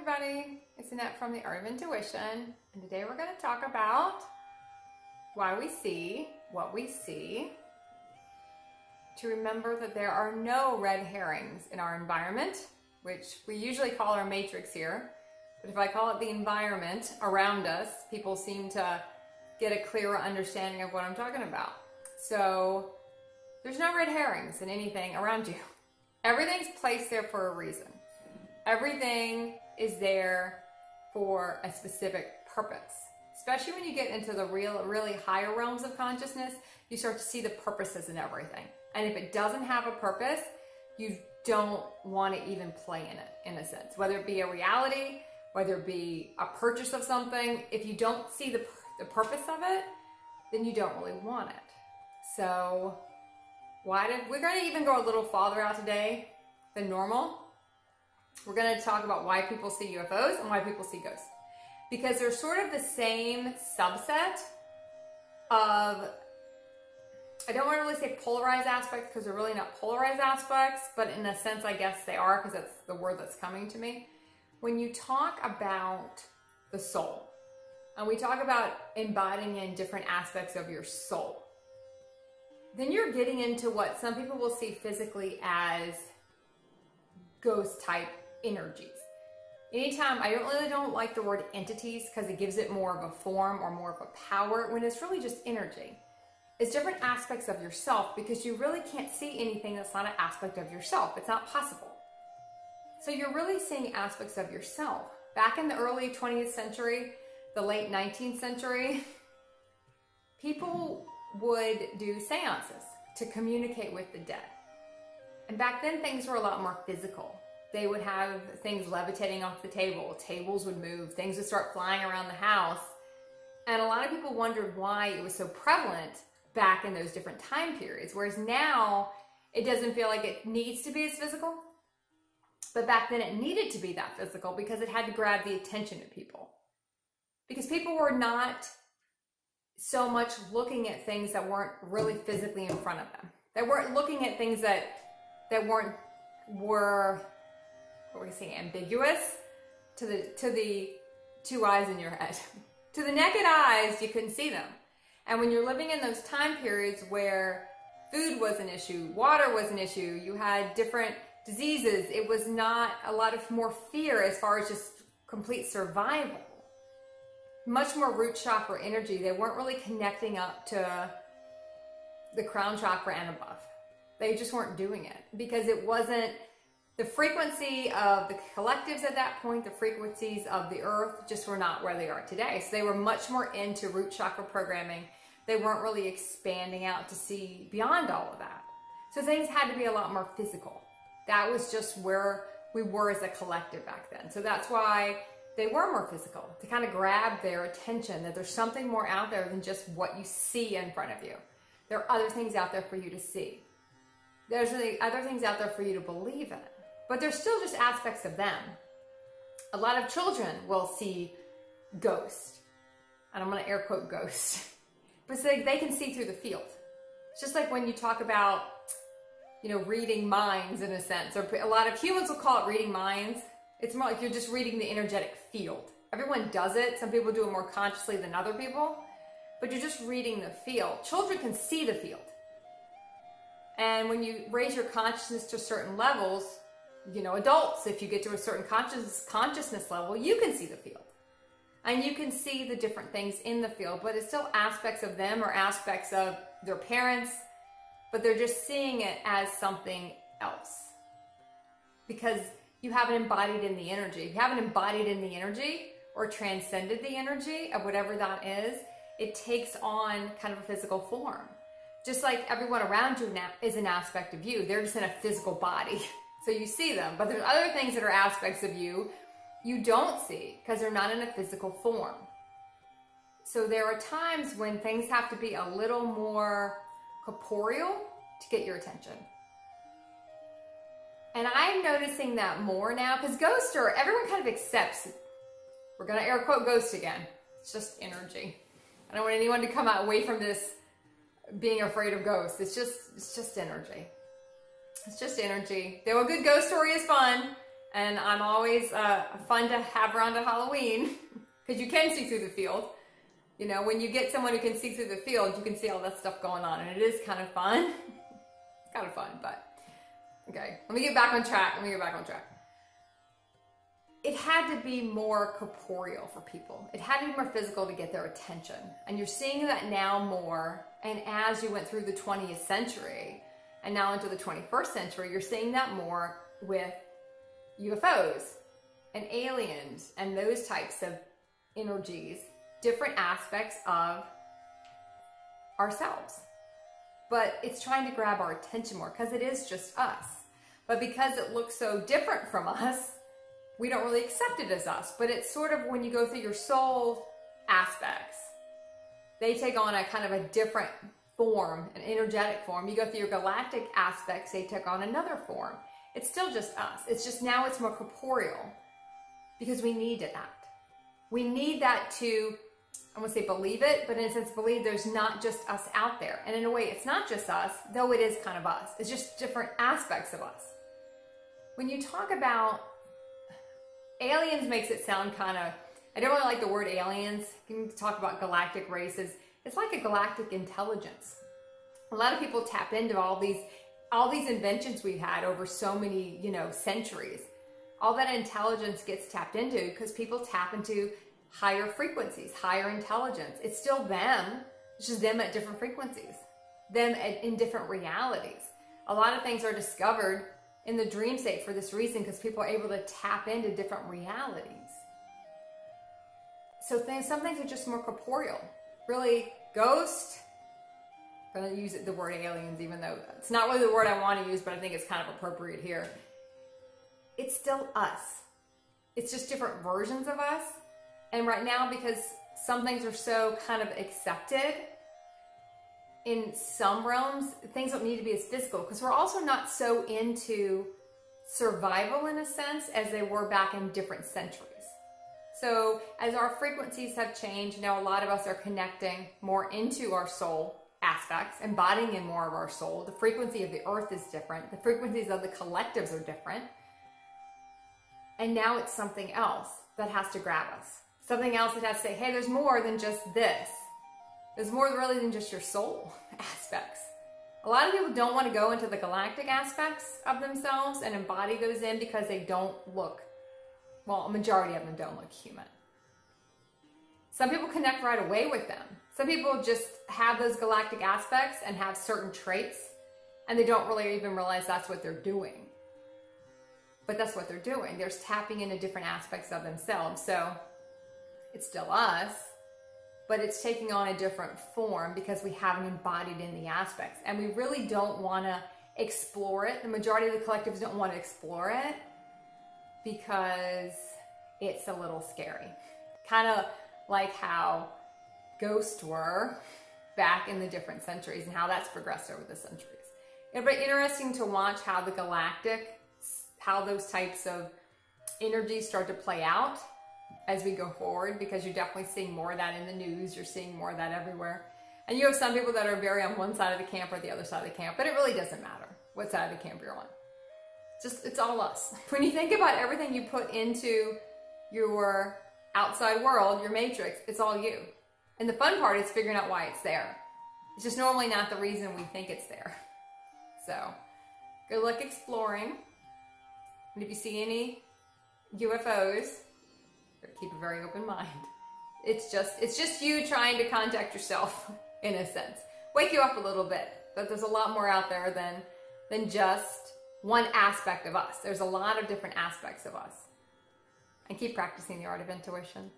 everybody, it's Annette from the Art of Intuition, and today we're going to talk about why we see what we see, to remember that there are no red herrings in our environment, which we usually call our matrix here, but if I call it the environment around us, people seem to get a clearer understanding of what I'm talking about. So there's no red herrings in anything around you. Everything's placed there for a reason. Everything is there for a specific purpose. Especially when you get into the really higher realms of consciousness, you start to see the purposes in everything. And if it doesn't have a purpose, you don't want to even play in it, in a sense. Whether it be a reality, whether it be a purchase of something, if you don't see the purpose of it, then you don't really want it. So we're going to even go a little farther out today than normal. We're going to talk about why people see UFOs and why people see ghosts. Because they're sort of the same subset of, I don't want to really say polarized aspects because they're really not polarized aspects, but in a sense I guess they are, because that's the word that's coming to me. When you talk about the soul, and we talk about embodying in different aspects of your soul, then you're getting into what some people will see physically as ghost type energies. Anytime, I really don't like the word entities because it gives it more of a form or more of a power, when it's really just energy. It's different aspects of yourself, because you really can't see anything that's not an aspect of yourself. It's not possible. So you're really seeing aspects of yourself. Back in the early 20th century, the late 19th century, people would do seances to communicate with the dead. And back then things were a lot more physical. They would have things levitating off the table, tables would move, things would start flying around the house. And a lot of people wondered why it was so prevalent back in those different time periods. Whereas now, it doesn't feel like it needs to be as physical. But back then it needed to be that physical because it had to grab the attention of people. Because people were not so much looking at things that weren't really physically in front of them. They weren't looking at things that were what we say, ambiguous to the two eyes in your head. To the naked eyes, you couldn't see them. And when you're living in those time periods where food was an issue, water was an issue, you had different diseases, it was not a lot of more fear as far as just complete survival. Much more root chakra energy. They weren't really connecting up to the crown chakra and above. They just weren't doing it because it wasn't the frequency of the collectives at that point. The frequencies of the earth just were not where they are today. So they were much more into root chakra programming. They weren't really expanding out to see beyond all of that. So things had to be a lot more physical. That was just where we were as a collective back then. So that's why they were more physical, to kind of grab their attention, that there's something more out there than just what you see in front of you. There are other things out there for you to see. There's other things out there for you to believe in. But there's still just aspects of them. A lot of children will see ghosts. And I'm going to air quote ghost. But so they can see through the field. It's just like when you talk about, reading minds in a sense. Or a lot of humans will call it reading minds. It's more like you're just reading the energetic field. Everyone does it. Some people do it more consciously than other people. But you're just reading the field. Children can see the field. And when you raise your consciousness to certain levels, adults, if you get to a certain consciousness level, you can see the field. And you can see the different things in the field, but it's still aspects of them or aspects of their parents, but they're just seeing it as something else. Because you haven't embodied in the energy. If you haven't embodied in the energy or transcended the energy of whatever that is, it takes on kind of a physical form. Just like everyone around you now is an aspect of you. They're just in a physical body. So you see them, but there's other things that are aspects of you don't see because they're not in a physical form. So there are times when things have to be a little more corporeal to get your attention. And I'm noticing that more now because ghosts everyone kind of accepts, we're going to air quote ghost again. It's just energy. I don't want anyone to come away from this being afraid of ghosts. It's just energy. It's just energy. Though a good ghost story is fun, And I'm always fun to have around at Halloween because you can see through the field. You know, when you get someone who can see through the field, you can see all that stuff going on, and it is kind of fun. It's kind of fun, but okay. Let me get back on track. It had to be more corporeal for people. It had to be more physical to get their attention. And you're seeing that now more. And as you went through the 20th century and now into the 21st century, you're seeing that more with UFOs and aliens and those types of energies, different aspects of ourselves. But it's trying to grab our attention more because it is just us. But because it looks so different from us, we don't really accept it as us. But it's sort of when you go through your soul aspects, they take on a kind of a different form, an energetic form. You go through your galactic aspects, they take on another form. It's still just us. It's just now it's more corporeal because we need that. We need that to, I won't say believe it, but in a sense believe there's not just us out there. And in a way, it's not just us, though it is kind of us. It's just different aspects of us. When you talk about aliens makes it sound kind of, I don't really like the word aliens. You can talk about galactic races. It's like a galactic intelligence. A lot of people tap into all these inventions we've had over so many, centuries. All that intelligence gets tapped into because people tap into higher frequencies, higher intelligence. It's still them. It's just them at different frequencies, them in different realities. A lot of things are discovered in the dream state for this reason because people are able to tap into different realities. So some things are just more corporeal. Really, ghost, I'm going to use the word aliens, even though it's not really the word I want to use, but I think it's kind of appropriate here. It's still us. It's just different versions of us. And right now, because some things are so kind of accepted, in some realms, things don't need to be as physical because we're also not so into survival in a sense as they were back in different centuries. So as our frequencies have changed, now a lot of us are connecting more into our soul aspects, embodying in more of our soul. The frequency of the earth is different. The frequencies of the collectives are different. And now it's something else that has to grab us. Something else that has to say, hey, there's more than just this. There's more really than just your soul aspects. A lot of people don't want to go into the galactic aspects of themselves and embody those in because they don't look, well, a majority of them don't look human. Some people connect right away with them. Some people just have those galactic aspects and have certain traits and they don't really even realize that's what they're doing. But that's what they're doing. They're tapping into different aspects of themselves. So it's still us, but it's taking on a different form because we haven't embodied in the aspects. And we really don't want to explore it. The majority of the collectives don't want to explore it because it's a little scary. Kind of like how ghosts were back in the different centuries and how that's progressed over the centuries. It'll be interesting to watch how the galactic, how those types of energies start to play out as we go forward, because you're definitely seeing more of that in the news. You're seeing more of that everywhere. And you have some people that are very on one side of the camp or the other side of the camp, but it really doesn't matter what side of the camp you're on. It's all us. When you think about everything you put into your outside world, your matrix, it's all you. And the fun part is figuring out why it's there. It's just normally not the reason we think it's there. So, good luck exploring. And if you see any UFOs, keep a very open mind. It's just you trying to contact yourself, in a sense. Wake you up a little bit. But there's a lot more out there than just one aspect of us. There's a lot of different aspects of us. And keep practicing the art of intuition.